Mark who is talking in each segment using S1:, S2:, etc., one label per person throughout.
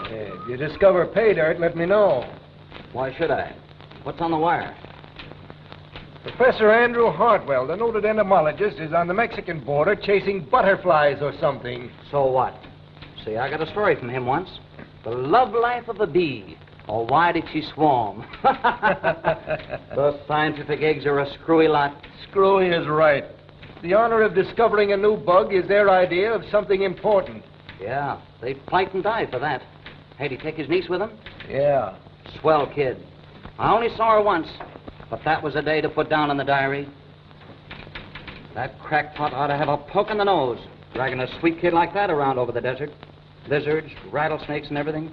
S1: If you discover pay dirt, let me know.
S2: Why should I? What's on the wire?
S1: Professor Andrew Hartwell, the noted entomologist, is on the Mexican border chasing butterflies or something.
S2: So what? See, I got a story from him once. The love life of a bee. Or why did she swarm? Those scientific eggs are a screwy lot.
S1: Screwy is right. The honor of discovering a new bug is their idea of something important.
S2: Yeah, they'd fight and die for that. Hey, did he take his niece with him?
S1: Yeah.
S2: Swell kid. I only saw her once, but that was a day to put down in the diary. That crackpot ought to have a poke in the nose, dragging a sweet kid like that around over the desert. Lizards, rattlesnakes, and everything.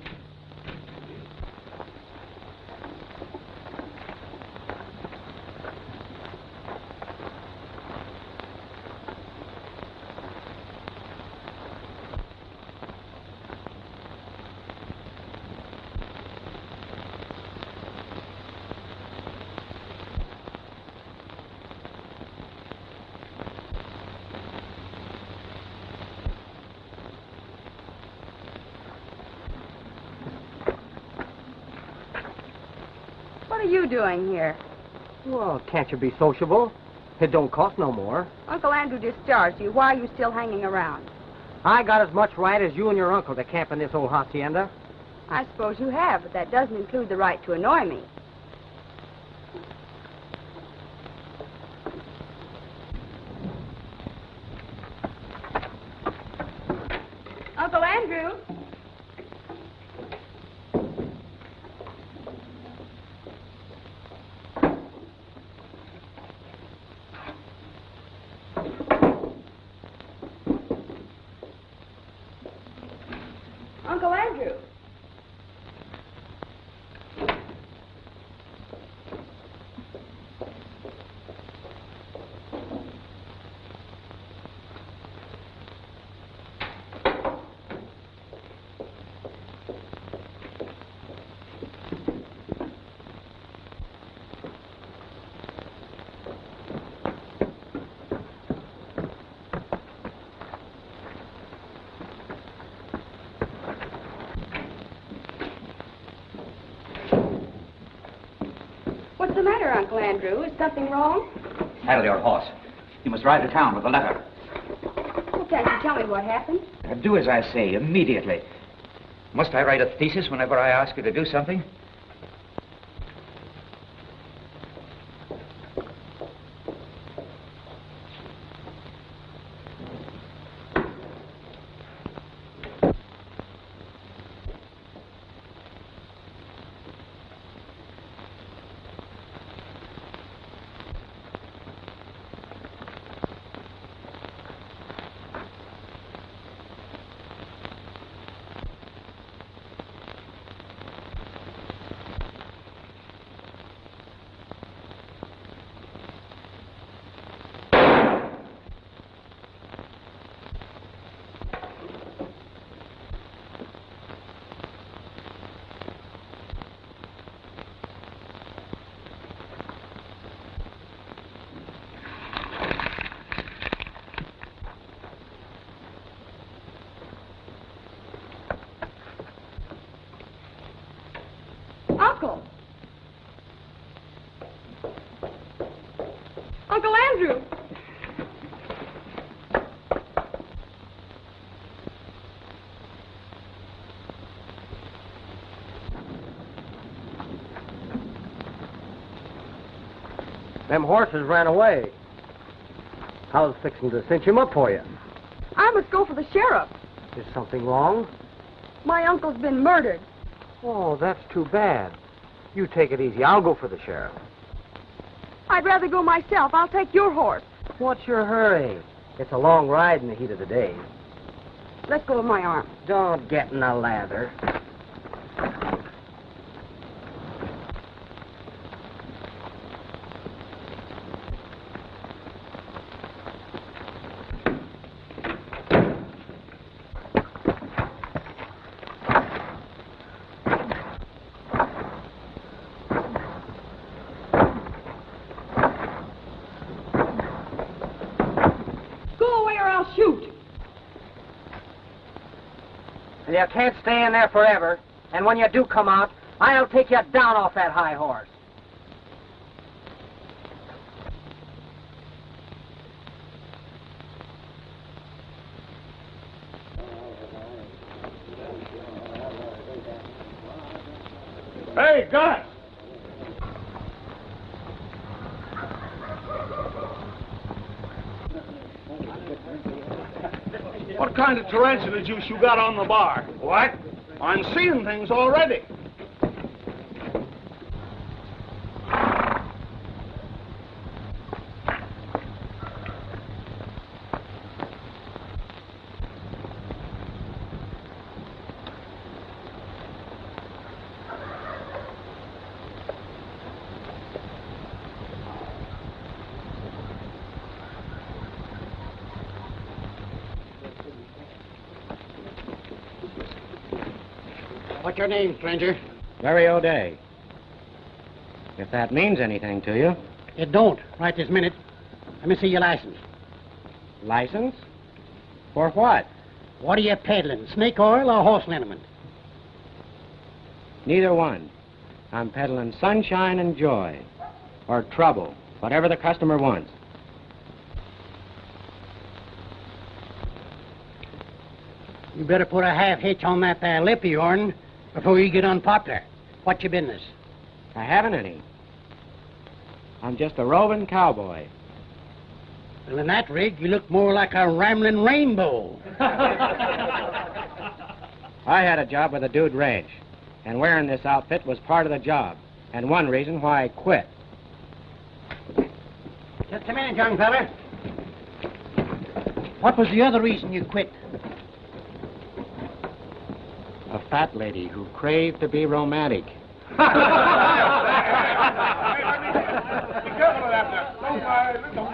S3: What are you doing here?
S4: Well, can't you be sociable? It don't cost no more.
S3: Uncle Andrew discharged you. Why are you still hanging around?
S4: I got as much right as you and your uncle to camp in this old hacienda.
S3: I suppose you have, but that doesn't include the right to annoy me. Uncle Andrew? Uncle Andrew. What's the matter, Uncle Andrew? Is something wrong?
S5: Saddle your horse. You must ride to town with a letter.
S3: Well, can't you tell me what happened?
S5: Do as I say, immediately. Must I write a thesis whenever I ask you to do something?
S3: Uncle! Uncle Andrew!
S4: Them horses ran away. I was fixing to cinch him up for you.
S3: I must go for the sheriff.
S4: Is something wrong?
S3: My uncle's been murdered.
S4: Oh, that's too bad. You take it easy. I'll go for the sheriff.
S3: I'd rather go myself. I'll take your horse.
S4: What's your hurry? It's a long ride in the heat of the day.
S3: Let go of my arm.
S4: Don't get in the lather. You can't stay in there forever, and when you do come out, I'll take you down off that high horse.
S6: Hey, Gus! What kind of tarantula juice you got on the bar? What? I'm seeing things already.
S7: What's your name, stranger?
S8: Larry O'Day. If that means anything to you.
S7: It don't, right this minute. Let me see your license.
S8: License? For what?
S7: What are you peddling, snake oil or horse liniment?
S8: Neither one. I'm peddling sunshine and joy. Or trouble, whatever the customer wants.
S7: You better put a half hitch on that there lip of yourn before you get unpopular. What's your business?
S8: I haven't any. I'm just a roving cowboy.
S7: Well, in that rig, you look more like a rambling rainbow.
S8: I had a job with a dude ranch, and wearing this outfit was part of the job, and one reason why I quit.
S7: Just a minute, young fella. What was the other reason you quit?
S8: A fat lady who craved to be romantic.
S6: Be careful of that. Don't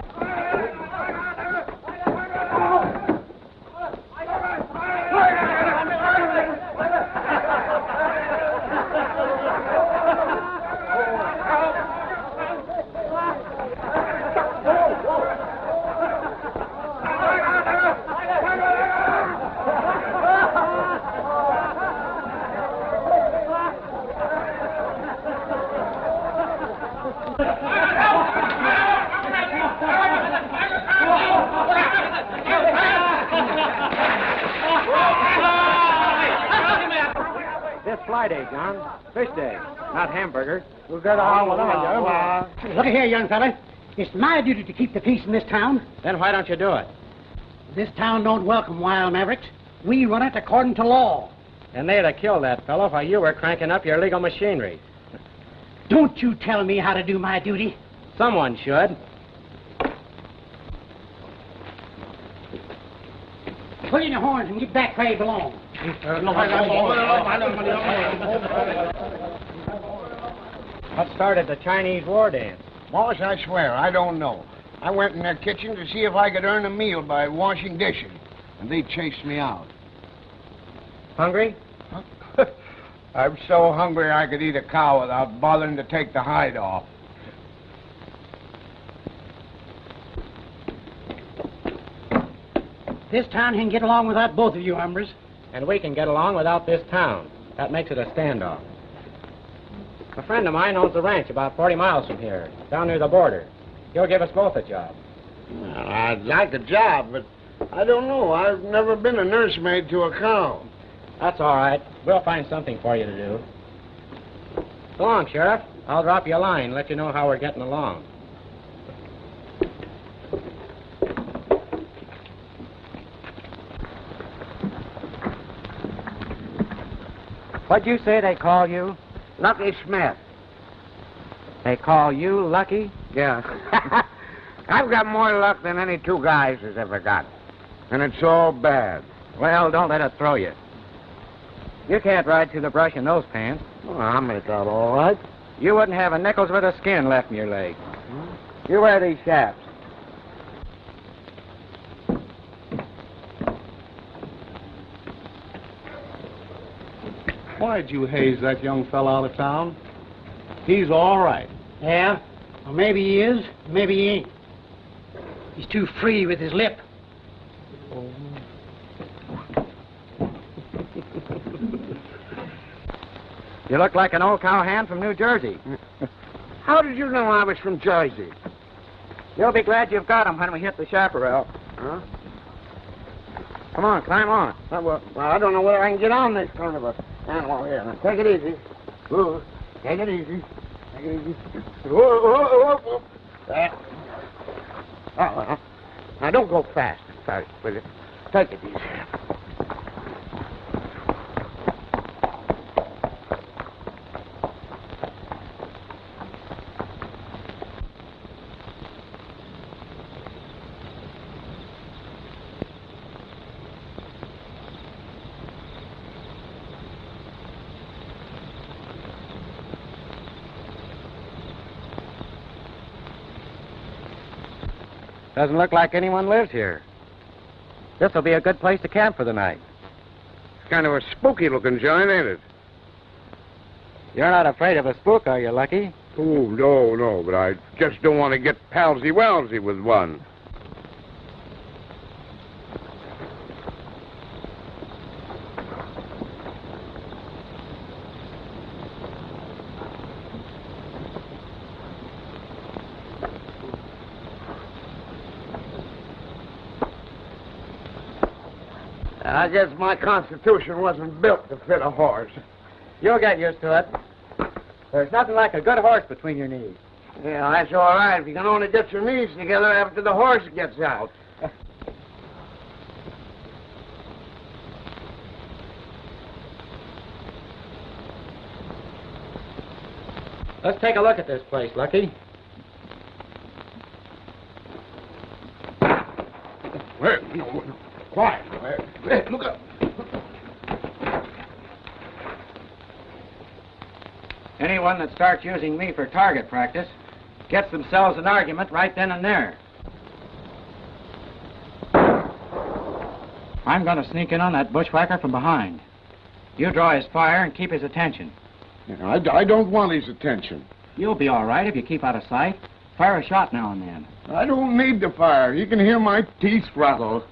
S8: This fly day, John. Fish day, not hamburger.
S4: We'll get on.
S7: Look here, young fella. It's my duty to keep the peace in this town.
S8: Then why don't you do it?
S7: This town don't welcome wild mavericks. We run it according to law.
S8: And they'd have killed that fellow while you were cranking up your legal machinery.
S7: Don't you tell me how to do my duty.
S8: Someone should.
S7: Pull in your horns and get back where you belong.
S8: What started the Chinese war dance?
S9: Boss, I swear, I don't know. I went in their kitchen to see if I could earn a meal by washing dishes, and they chased me out.
S8: Hungry?
S9: I'm so hungry I could eat a cow without bothering to take the hide off.
S7: This town can get along without both of you hombres.
S8: And we can get along without this town. That makes it a standoff. A friend of mine owns a ranch about 40 miles from here, down near the border. He'll give us both a job.
S9: Well, I'd like a job, but I don't know. I've never been a nursemaid to a cow.
S8: That's all right. We'll find something for you to do. So long, Sheriff. I'll drop you a line, let you know how we're getting along.
S4: What'd you say they call you?
S2: Lucky Smith.
S8: They call you lucky?
S9: Yeah. I've got more luck than any two guys has ever got. And it's all bad.
S8: Well, don't let it throw you. You can't ride through the brush in those pants.
S9: Well, I'll make out all right.
S8: You wouldn't have a nickel's worth of skin left in your leg. You wear these chaps.
S6: Why'd you haze that young fella out of town? He's all right.
S7: Yeah? Well, maybe he is, maybe he ain't. He's too free with his lip.
S8: You look like an old cowhand from New Jersey.
S9: How did you know I was from Jersey?
S8: You'll be glad you've got him when we hit the chaparral.
S9: Huh?
S8: Come on, climb on.
S9: Well, I don't know whether I can get on this kind of a animal here. Now, take it easy. Ooh, take it easy. Take it easy. Whoa. There. Oh, now, don't go fast. Sorry, will you? Take it easy.
S8: Doesn't look like anyone lives here. This'll be a good place to camp for the night.
S9: It's kind of a spooky-looking joint, ain't it?
S8: You're not afraid of a spook, are you, Lucky?
S9: Oh, no, but I just don't want to get palsy-walsy with one. I guess my constitution wasn't built to fit a horse.
S8: You'll get used to it. There's nothing like a good horse between your knees.
S9: Yeah, that's all right if you can only get your knees together after the horse gets out.
S8: Let's take a look at this place, Lucky.
S9: Where? Quiet. Hey, look up.
S8: Anyone that starts using me for target practice gets themselves an argument right then and there. I'm going to sneak in on that bushwhacker from behind. You draw his fire and keep his attention.
S9: Yeah, I don't want his attention.
S8: You'll be all right if you keep out of sight. Fire a shot now and then.
S9: I don't need the fire. You can hear my teeth rattle.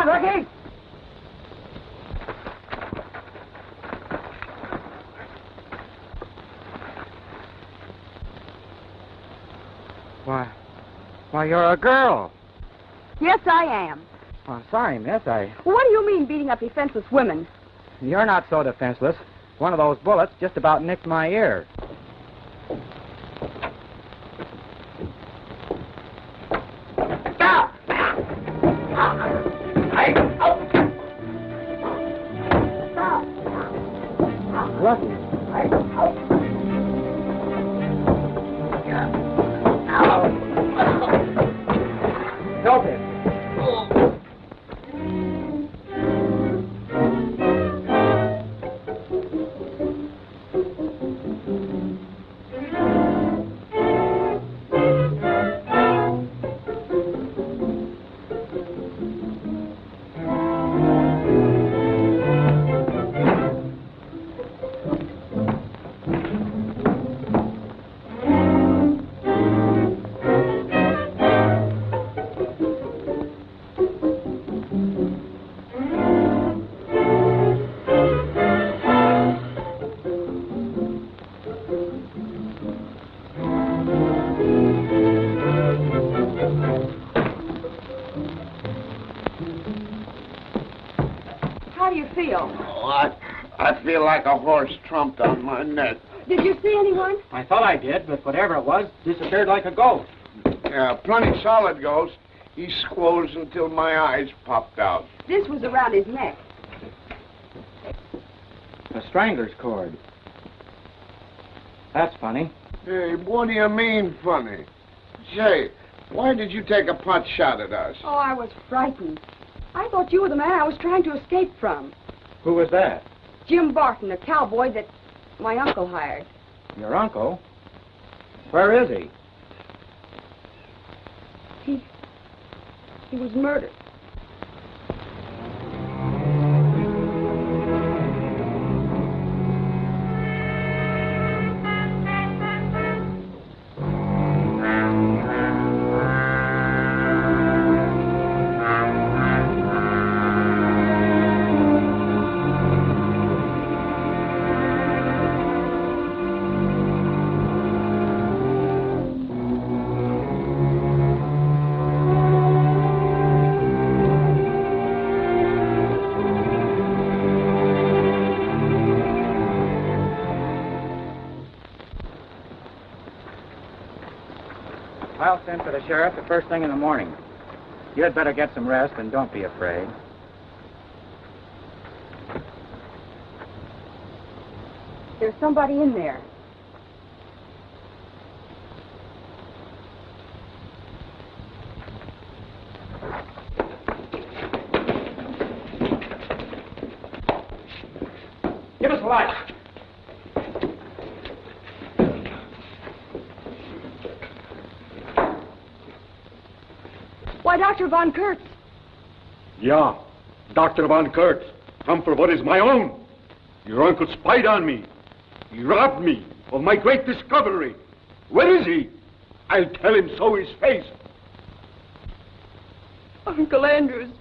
S4: Lucky!
S8: Why, you're a girl.
S3: Yes, I am.
S8: Oh, sorry, miss.
S3: Well, what do you mean beating up defenseless women?
S8: You're not so defenseless. One of those bullets just about nicked my ear. Lucky. Help him.
S3: feel?
S9: Oh, I feel like a horse trumped on my neck.
S3: Did you see anyone?
S8: I thought I did, but whatever it was, disappeared like a ghost.
S9: Yeah, plenty solid ghost. He squoze until my eyes popped out.
S3: This was around his neck.
S8: A strangler's cord. That's funny.
S9: Hey, what do you mean, funny? Say, why did you take a pot shot at us?
S3: Oh, I was frightened. I thought you were the man I was trying to escape from.
S8: Who was that?
S3: Jim Barton, a cowboy that my uncle hired.
S8: Your uncle? Where is he?
S3: He was murdered.
S8: I'll send for the sheriff the first thing in the morning. You'd better get some rest and don't be afraid.
S3: There's somebody in there.
S8: Give us a light.
S3: Why, Dr. Von Kurtz.
S10: Yeah, Dr. Von Kurtz. Come for what is my own. Your uncle spied on me. He robbed me of my great discovery. Where is he? I'll tell him so his face.
S3: Uncle Andrew's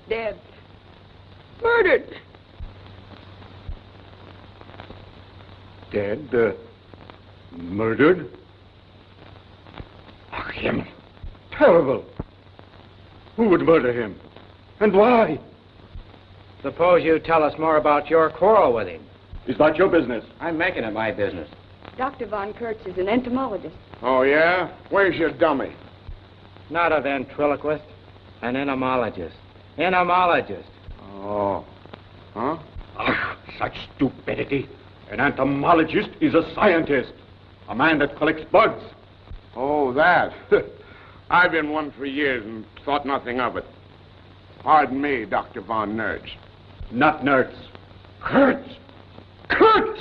S3: dead. Murdered.
S10: Dead? Murdered? Oh, him. Terrible. Who would murder him? And why?
S8: Suppose you tell us more about your quarrel with him.
S10: Is that your business?
S8: I'm making it my business.
S3: Dr. Von Kurtz is an entomologist.
S9: Oh, yeah? Where's your dummy?
S8: Not a ventriloquist, an entomologist. Entomologist.
S9: Oh. Huh?
S10: Ah, such stupidity. An entomologist is a scientist. A man that collects bugs.
S9: Oh, that. I've been one for years and thought nothing of it. Pardon me, Dr. Von Nertz.
S10: Not Nertz. Kurtz! Kurtz!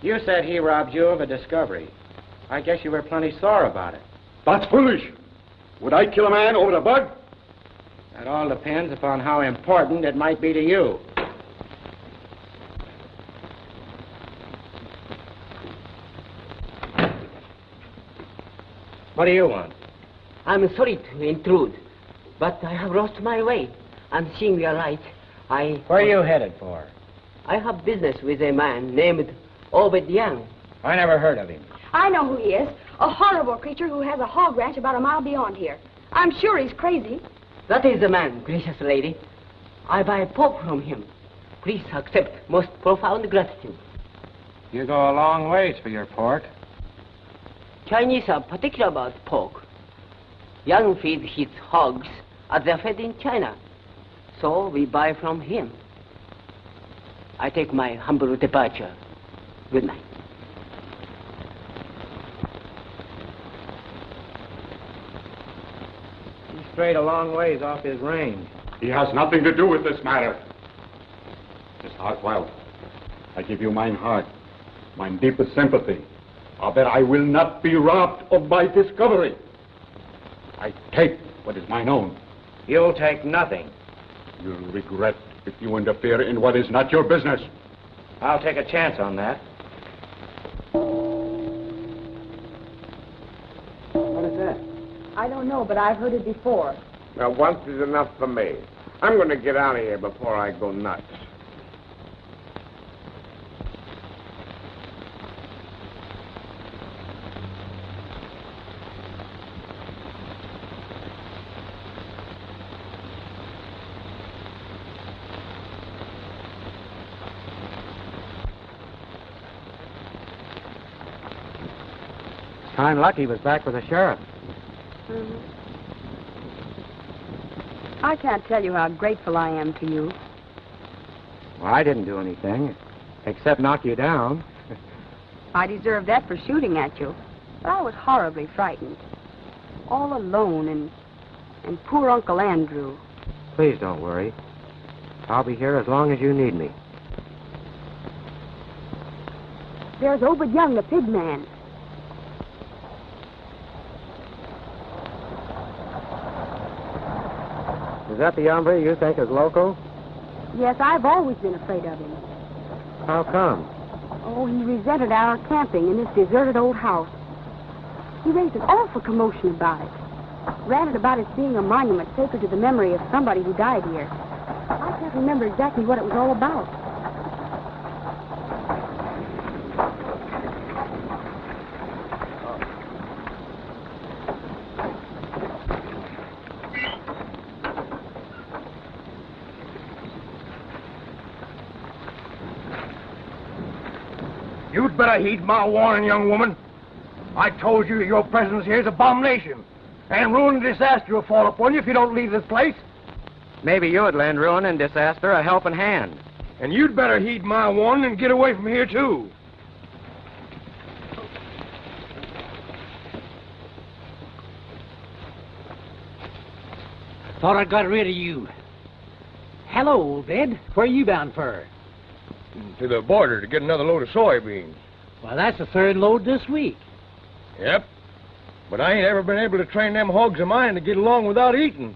S8: You said he robbed you of a discovery. I guess you were plenty sore about it.
S10: That's foolish. Would I kill a man over a bug?
S8: That all depends upon how important it might be to you. What do you want?
S11: I'm sorry to intrude, but I have lost my way. I'm seeing your light.
S8: Where are you headed for?
S11: I have business with a man named Odia.
S8: I never heard of him.
S3: I know who he is. A horrible creature who has a hog ranch about a mile beyond here. I'm sure he's crazy.
S11: That is the man, gracious lady. I buy pork from him. Please accept most profound gratitude.
S8: You go a long ways for your pork.
S11: Chinese are particular about pork. Yang feeds his hogs as they're fed in China. So we buy from him. I take my humble departure. Good night.
S8: He strayed a long ways off his range.
S10: He has nothing to do with this matter. Miss Hartwell, I give you mine heart, mine deepest sympathy. That I will not be robbed of my discovery. I take what is mine own.
S8: You'll take nothing.
S10: You'll regret if you interfere in what is not your business.
S8: I'll take a chance on that. What is that?
S3: I don't know, but I've heard it before.
S9: Now, once is enough for me. I'm going to get out of here before I go nuts.
S8: Kind of lucky he was back with the sheriff.
S3: I can't tell you how grateful I am to you.
S8: Well, I didn't do anything, except knock you down.
S3: I deserve that for shooting at you. But I was horribly frightened. All alone and poor Uncle Andrew.
S8: Please don't worry. I'll be here as long as you need me.
S3: There's Obed Young, the pig man.
S8: Is that the hombre you think is loco?
S3: Yes, I've always been afraid of him.
S8: How come?
S3: Oh, he resented our camping in this deserted old house. He raised an awful commotion about it. Ranted about its being a monument sacred to the memory of somebody who died here. I can't remember exactly what it was all about.
S9: You'd better heed my warning, young woman. I told you your presence here is abomination. And ruin and disaster will fall upon you if you don't leave this place.
S8: Maybe you would lend ruin and disaster a helping hand.
S9: And you'd better heed my warning and get away from here, too.
S7: Thought I'd got rid of you. Hello, old Ed. Where are you bound for?
S9: To the border to get another load of soybeans.
S7: Well, that's the third load this week.
S9: Yep. But I ain't ever been able to train them hogs of mine to get along without eating.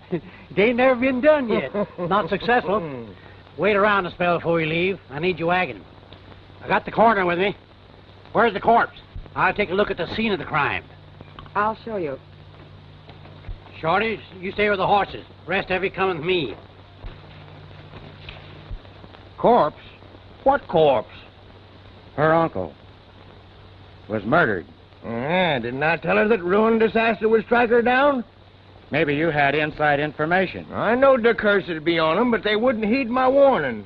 S7: They ain't never been done yet. Not successful. Wait around a spell before you leave. I need your wagon. I got the coroner with me. Where's the corpse? I'll take a look at the scene of the crime.
S3: I'll show you.
S7: Shorty, you stay with the horses. Rest of you come with me.
S9: Corpse? What corpse?
S8: Her uncle was murdered.
S9: Didn't I tell her that ruin and disaster would strike her down?
S8: Maybe you had inside information.
S9: I knowed the curse would be on them, but they wouldn't heed my warning.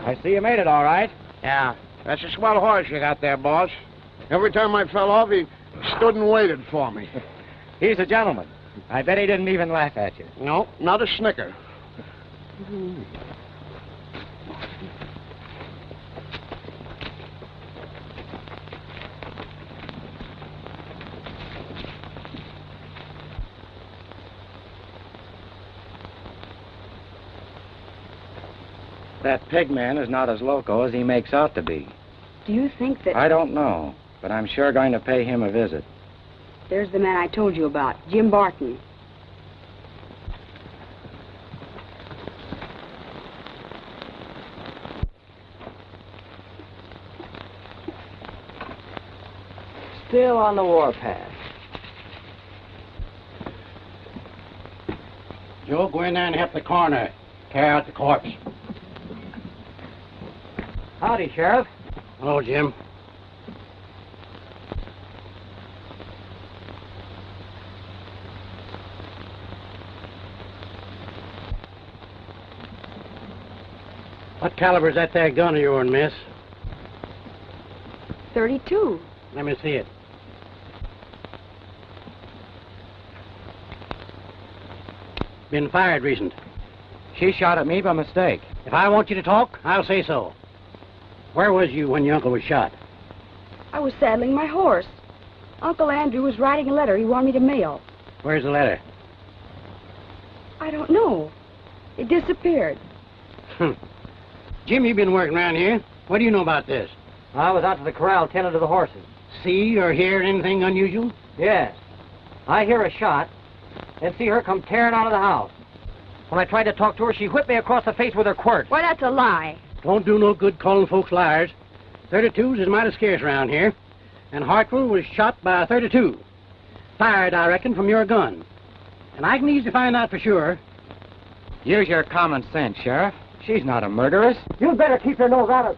S8: I see you made it all right.
S9: Yeah, that's a swell horse you got there, boss. Every time I fell off, he stood and waited for me.
S8: He's a gentleman. I bet he didn't even laugh at you.
S9: No, not a snicker.
S8: That pig man is not as loco as he makes out to be.
S3: Do you think that...
S8: I don't know, but I'm sure going to pay him a visit.
S3: There's the man I told you about, Jim Barton.
S11: Still on the warpath.
S7: Joe, go in there and help the coroner carry out the corpse.
S4: Howdy, Sheriff.
S7: Hello, Jim. What caliber's that there gun of yours, miss?
S3: 32.
S7: Let me see it. Been fired recent.
S8: She shot at me by mistake.
S7: If I want you to talk, I'll say so. Where was you when your uncle was shot?
S3: I was saddling my horse. Uncle Andrew was writing a letter he wanted me to mail.
S7: Where's the letter?
S3: I don't know. It disappeared.
S7: Jim, you've been working around here. What do you know about this?
S4: I was out to the corral tending to the horses.
S7: See or hear anything unusual?
S4: Yes. I hear a shot, and see her come tearing out of the house. When I tried to talk to her, she whipped me across the face with her quirt.
S3: Why, that's a lie.
S7: Don't do no good calling folks liars. 32s is mighty scarce around here. And Hartwell was shot by a 32. Fired, I reckon, from your gun. And I can easily find out for sure.
S8: Use your common sense, Sheriff. She's not a murderess.
S4: You'd better keep your nose out of...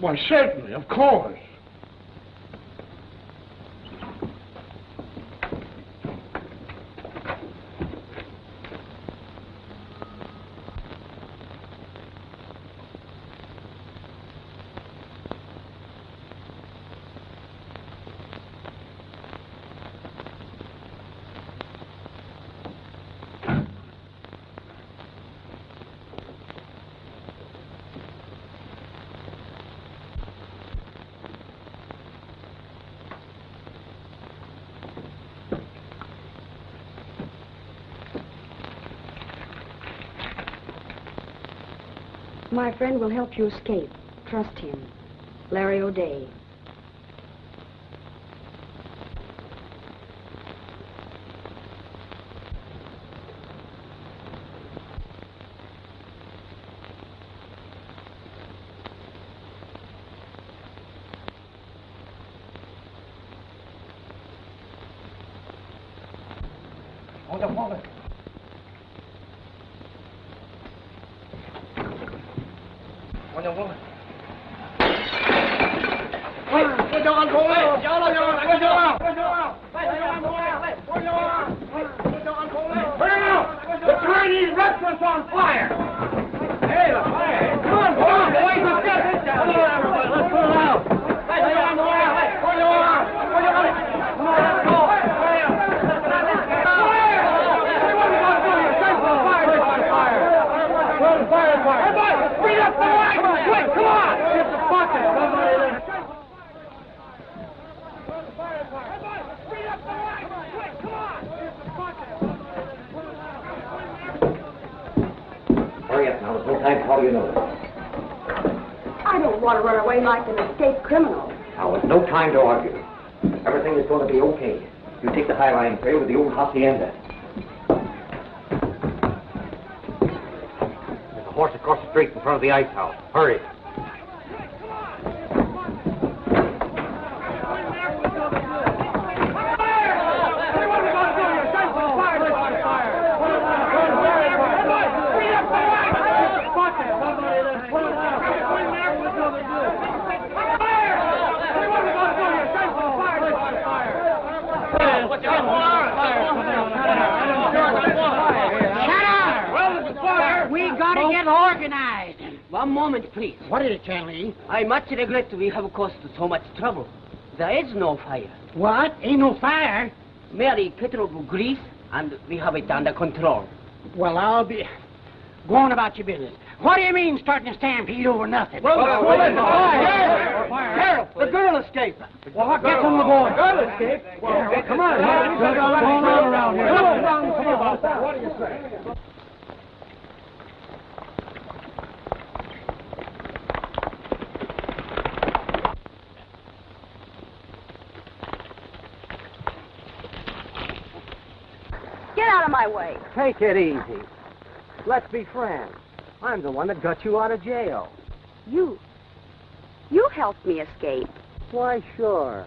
S6: Why, certainly, of course.
S3: My friend will help you escape. Trust him. Larry O'Day.
S6: Hold it. The Chinese restaurant's on fire! Hey, the fire! Come on, boys! Let's get this down! Come on, everybody, let's put it out! Come on, let's go! Everybody, bring up the light! Quick, come on! Get the bucket! Somebody there!
S4: Hurry up now. There's no time for all you know.
S3: I don't want to run away like an escaped criminal.
S4: Now, there's no time to argue. Everything is going to be okay. You take the High Line trail to the old hacienda. There's a horse across the street in front of the ice house. Hurry.
S11: Organized. One moment, please.
S7: What is it, Charlie?
S11: I much regret we have caused so much trouble. There is no fire.
S7: What? Ain't no fire?
S11: Merely kettle of grease, and we have it under control.
S7: Well, I'll be... Go on about your business. What do you mean starting a stampede over nothing?
S11: The girl escaped.
S7: Well, get some of the boys.
S11: Girl escaped?
S7: Come on. What's going on around here? Come on.
S6: What do you say?
S3: Get out of my way.
S4: Take it easy. Let's be friends. I'm the one that got you out of jail.
S3: You helped me escape.
S4: Why, sure.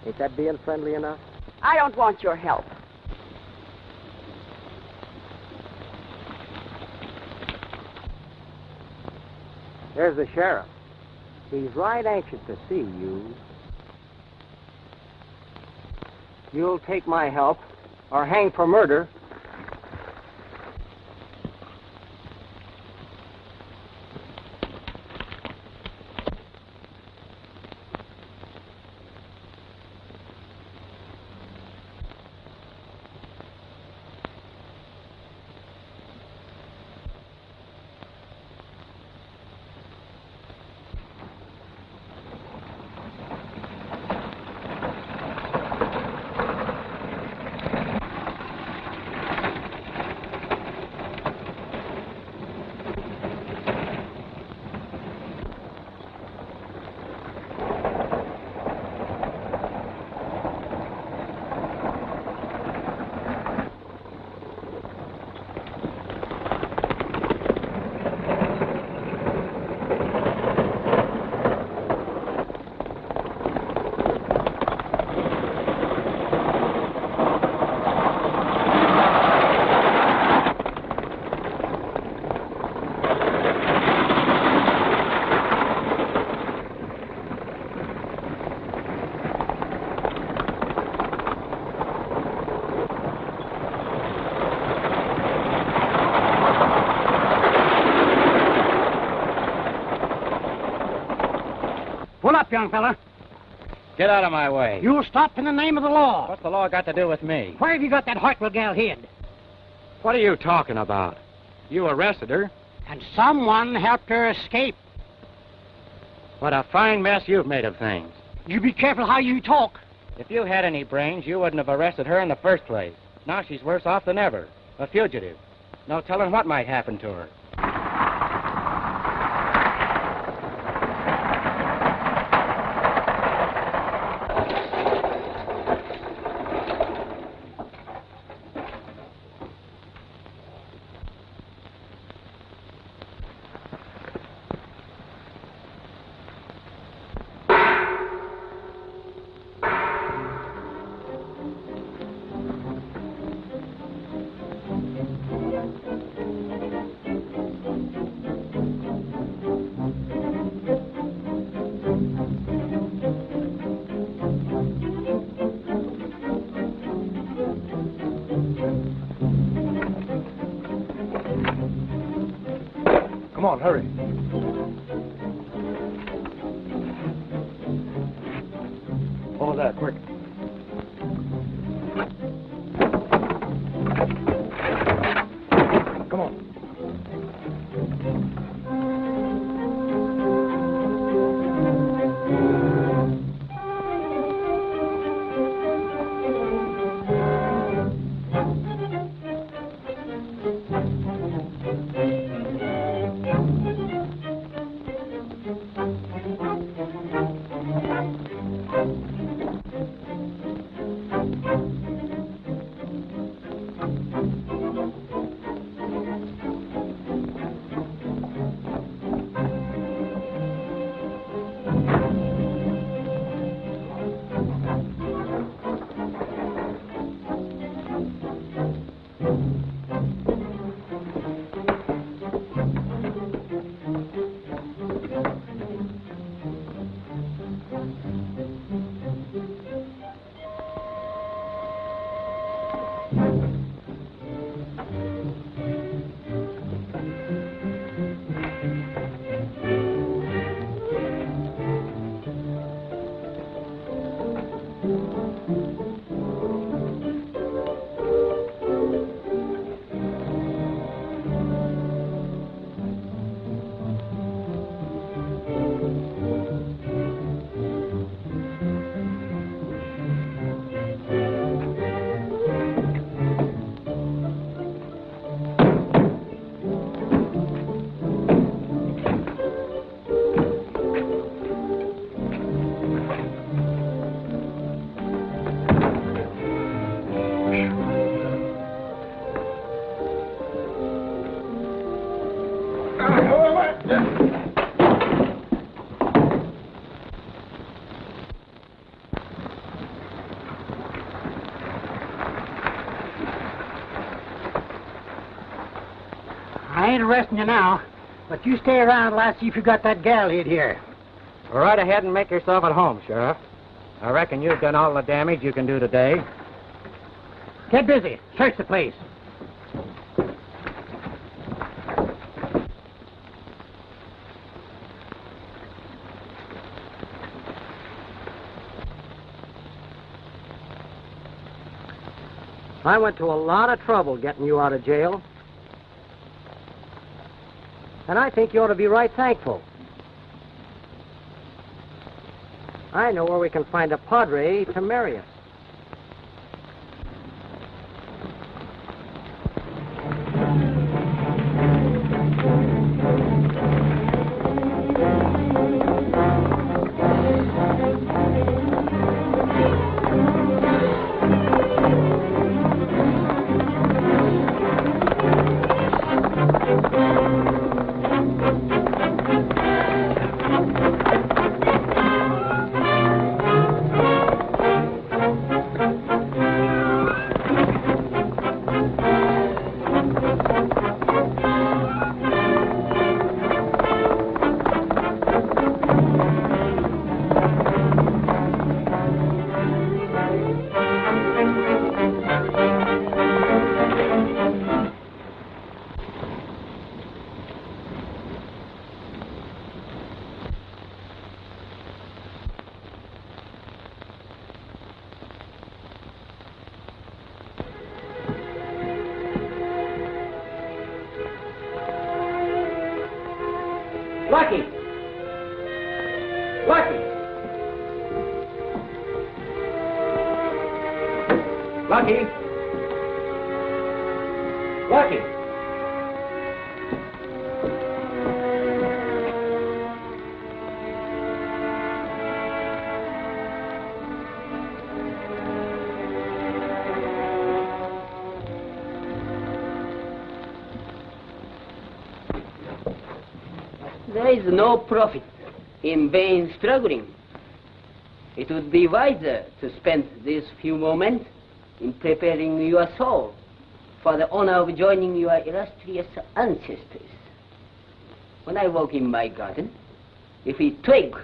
S4: Ain't that being friendly enough?
S3: I don't want your help.
S4: There's the sheriff. He's right anxious to see you. You'll take my help, or hang for murder.
S7: young fella.
S8: Get out of my way.
S7: You'll stop in the name of the law.
S8: What's the law got to do with me?
S7: Where have you got that Hartwell gal hid?
S8: What are you talking about? You arrested her.
S7: And someone helped her escape.
S8: What a fine mess you've made of things.
S7: You be careful how you talk.
S8: If you had any brains, you wouldn't have arrested her in the first place. Now she's worse off than ever. A fugitive. No telling what might happen to her.
S1: Come on, hurry. Follow that, quick. Come on.
S7: I ain't arresting you now, but you stay around till I see if you got that gal hid here.
S8: Go right ahead and make yourself at home, Sheriff. I reckon you've done all the damage you can do today.
S7: Get busy. Search the place.
S4: I went to a lot of trouble getting you out of jail. And I think you ought to be right thankful. I know where we can find a padre to marry us.
S11: Lucky! Lucky! Lucky! Lucky! There is no profit in vain struggling. It would be wiser to spend these few moments in preparing your soul for the honor of joining your illustrious ancestors. When I walk in my garden, if a twig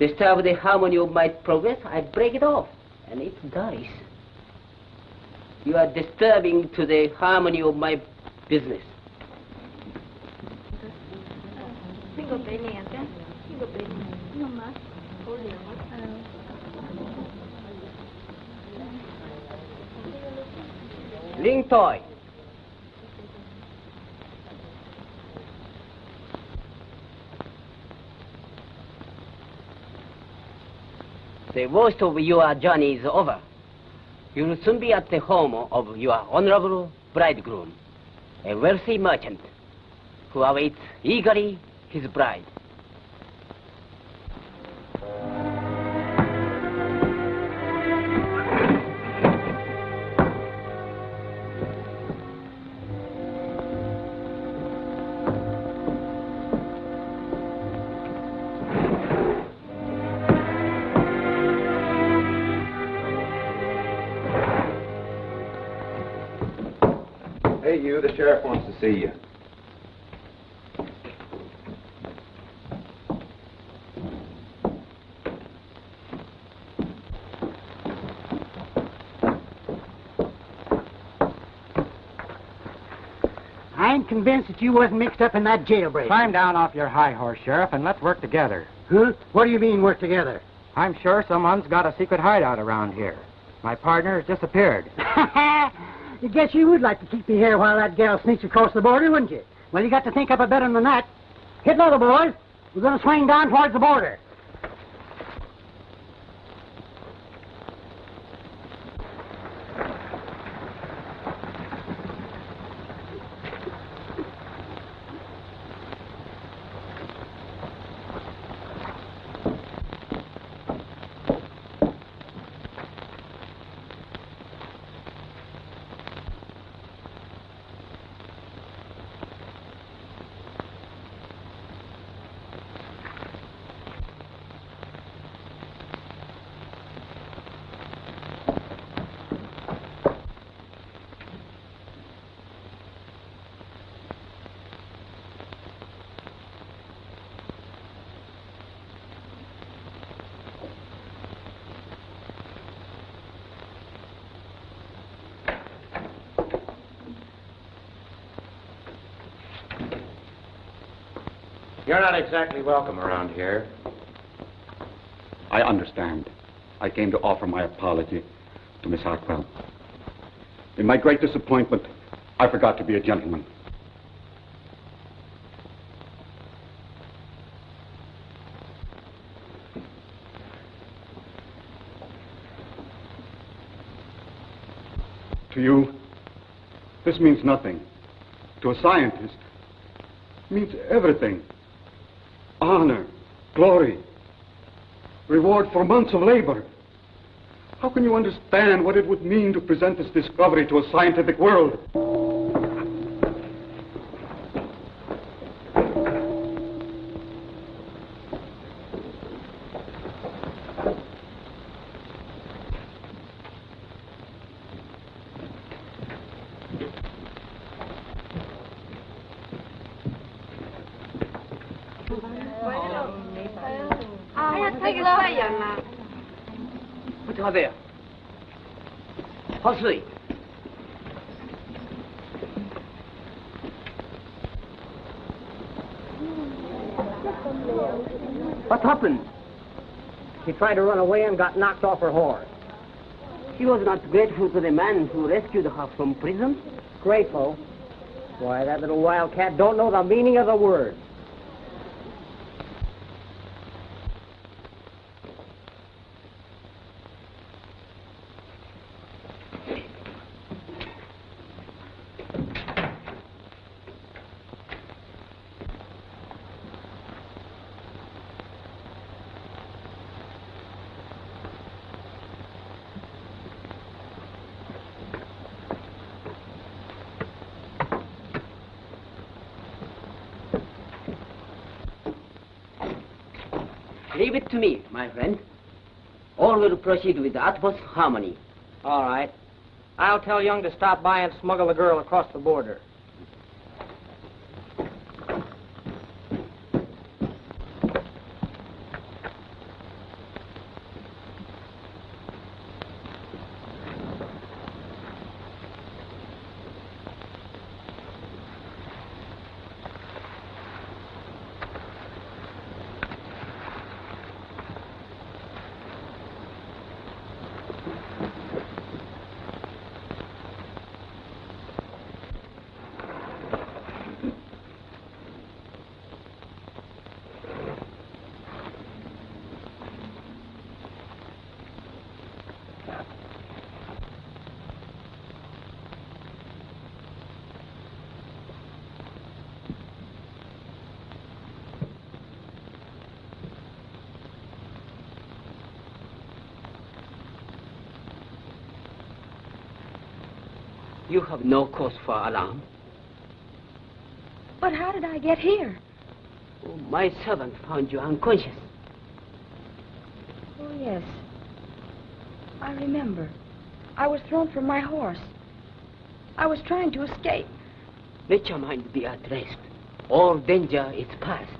S11: disturbs the harmony of my progress, I break it off, and it dies. You are disturbing to the harmony of my business. Ling toy. The worst of your journey is over. You will soon be at the home of your honorable bridegroom, a wealthy merchant who awaits eagerly his bride.
S12: Hey, you, the sheriff wants to see you.
S7: I'm convinced that you wasn't mixed up in that jailbreak.
S8: Climb down off your high horse, Sheriff, and let's work together.
S7: Huh? What do you mean, work together?
S8: I'm sure someone's got a secret hideout around here. My partner has disappeared.
S7: I guess you would like to keep me here while that gal sneaks across the border, wouldn't you? Well, you got to think up a better than that. Hit low, boys. We're going to swing down towards the border.
S8: You're not exactly welcome around here.
S10: I understand. I came to offer my apology to Miss Hartwell. In my great disappointment, I forgot to be a gentleman. To you, this means nothing. To a scientist, it means everything. Honor, glory, reward for months of labor. How can you understand what it would mean to present this discovery to a scientific world?
S11: there. Harley.
S4: What happened? She tried to run away and got knocked off her horse.
S11: She was not grateful to the man who rescued her from prison.
S4: Grateful? Why, that little wildcat don't know the meaning of the word.
S11: Leave it to me, my friend. All will proceed with the utmost harmony.
S4: All right. I'll tell Young to stop by and smuggle the girl across the border.
S11: You have no cause for alarm.
S3: But how did I get here?
S11: Oh, my servant found you unconscious.
S3: Oh, yes. I remember. I was thrown from my horse. I was trying to escape.
S11: Let your mind be at rest. All danger is past.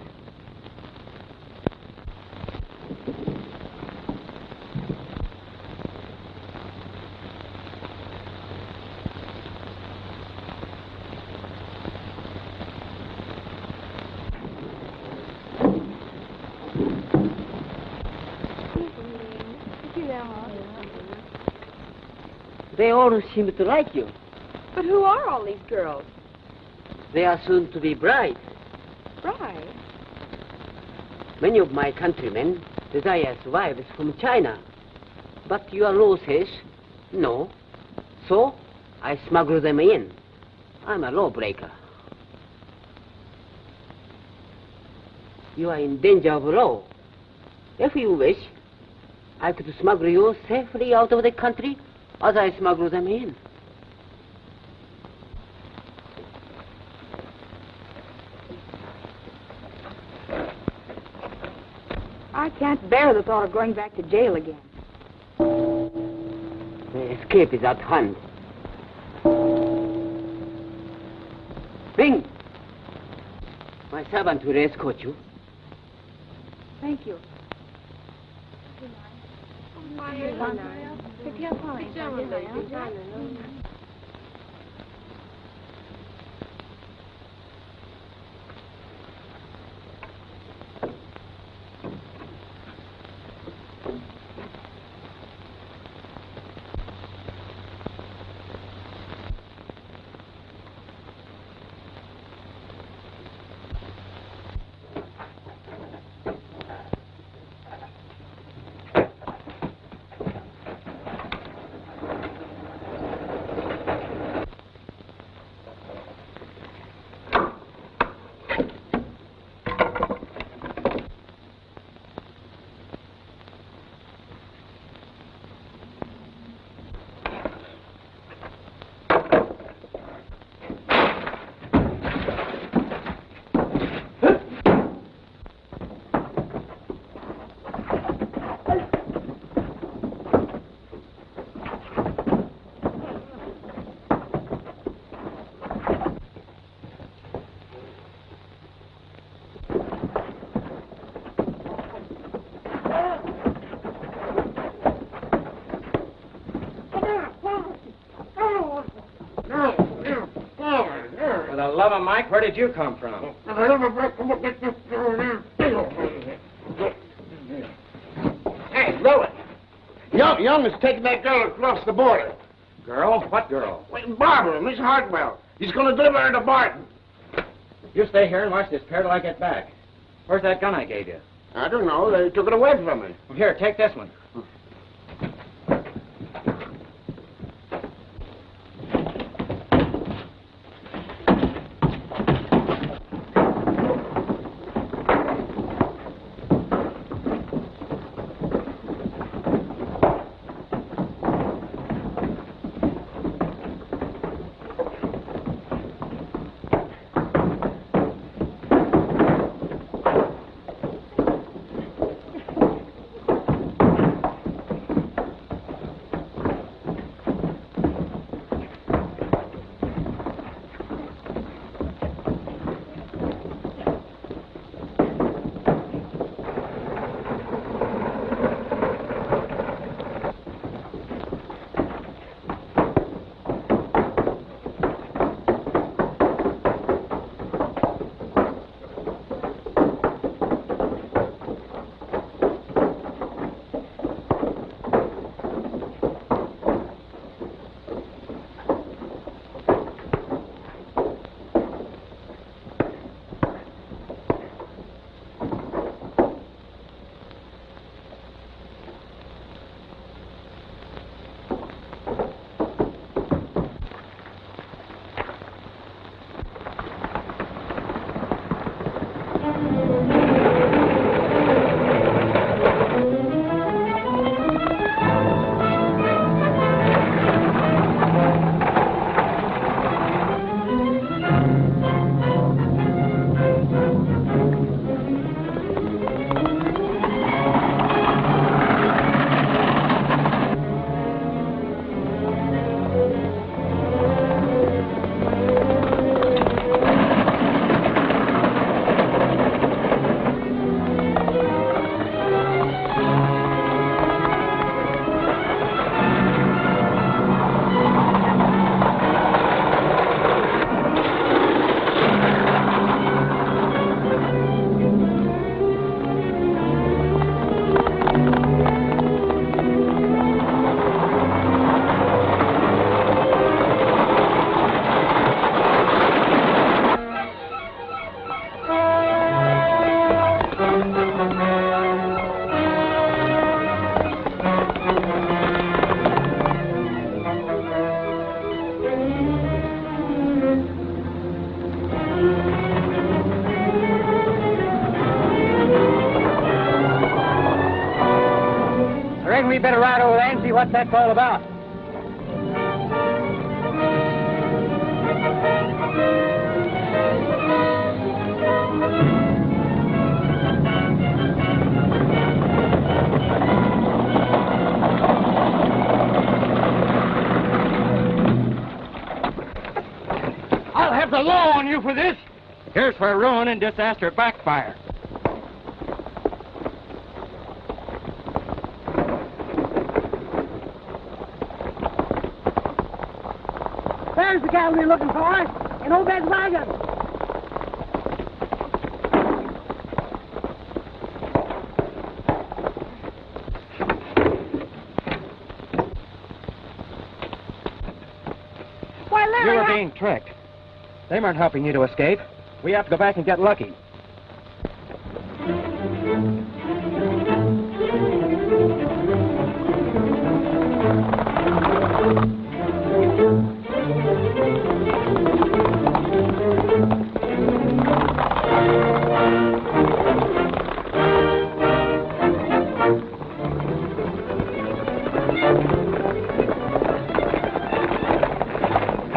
S11: They all seem to like you.
S3: But who are all these girls?
S11: They are soon to be brides.
S3: Brides?
S11: Many of my countrymen desire wives from China. But your law says no. So I smuggle them in. I'm a lawbreaker. You are in danger of law. If you wish, I could smuggle you safely out of the country as I smuggle them in.
S3: I can't bear the thought of going back to jail again.
S11: The escape is at hand. Bing! My servant will escort you.
S3: Thank you.
S8: For the love of Mike, where did you come from?
S9: Hey, Louis. Young is taking that girl across the border.
S8: Girl? What girl?
S9: Wait, Barbara, Miss Hartwell. He's going to deliver her to Barton.
S8: You stay here and watch this pair till I get back. Where's that gun I gave you?
S9: I don't know. They took it away from me.
S8: Well, here, take this one.
S7: we better ride over there and see what that's all about.
S8: I'll have the law on you for this. Here's for ruin and disaster backfire.
S7: There's the gal we're looking for, in Obed's wagon.
S3: Why, Larry,
S8: You were being tricked. They weren't helping you to escape. We have to go back and get lucky.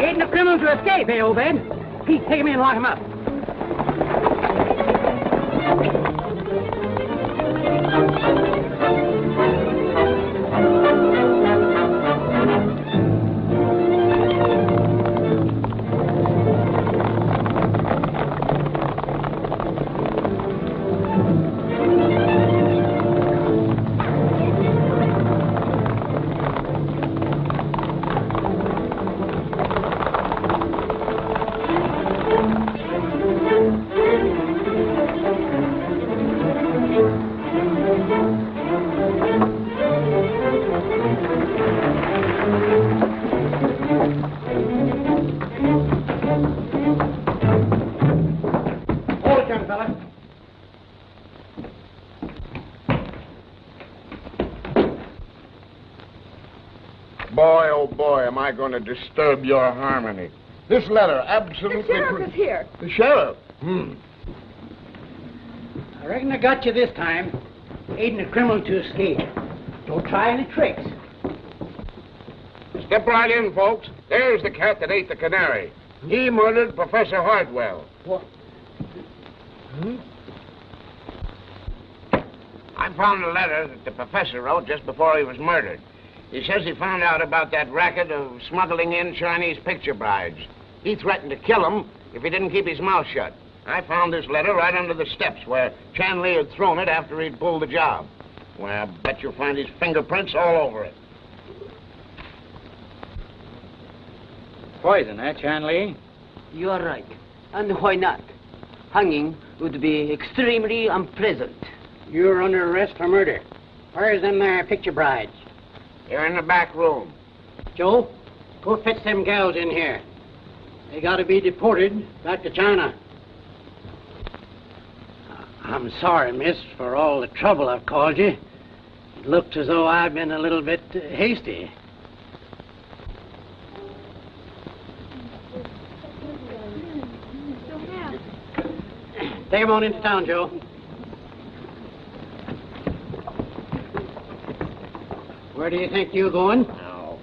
S7: Ain't no criminal to escape, eh, Obed? Pete, take him in and lock him up.
S9: Boy, oh boy, am I going to disturb your harmony. This letter absolutely...
S3: The sheriff is here.
S9: The sheriff?
S7: I reckon I got you this time. Aiding a criminal to escape. Don't try any tricks.
S9: Step right in, folks. There's the cat that ate the canary. He murdered Professor Hartwell.
S7: What?
S9: I found a letter that the professor wrote just before he was murdered. He says he found out about that racket of smuggling in Chinese picture brides. He threatened to kill him if he didn't keep his mouth shut. I found this letter right under the steps where Chan Lee had thrown it after he'd pulled the job. Well, I bet you'll find his fingerprints all over it.
S8: Poison, eh, Chan Lee?
S11: You are right. And why not? Hanging would be extremely unpleasant.
S7: You're under arrest for murder. Where's them there picture brides?
S9: They're in the back room.
S7: Joe, go fetch them gals in here. They gotta be deported back to China. I'm sorry, miss, for all the trouble I've caused you. It looks as though I've been a little bit hasty. Take them on into town, Joe. Where do you think you're going?
S9: Oh,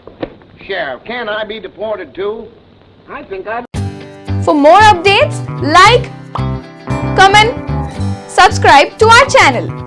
S9: Sheriff, can't I be deported too? I think I'd...
S13: For more updates, like, comment, subscribe to our channel.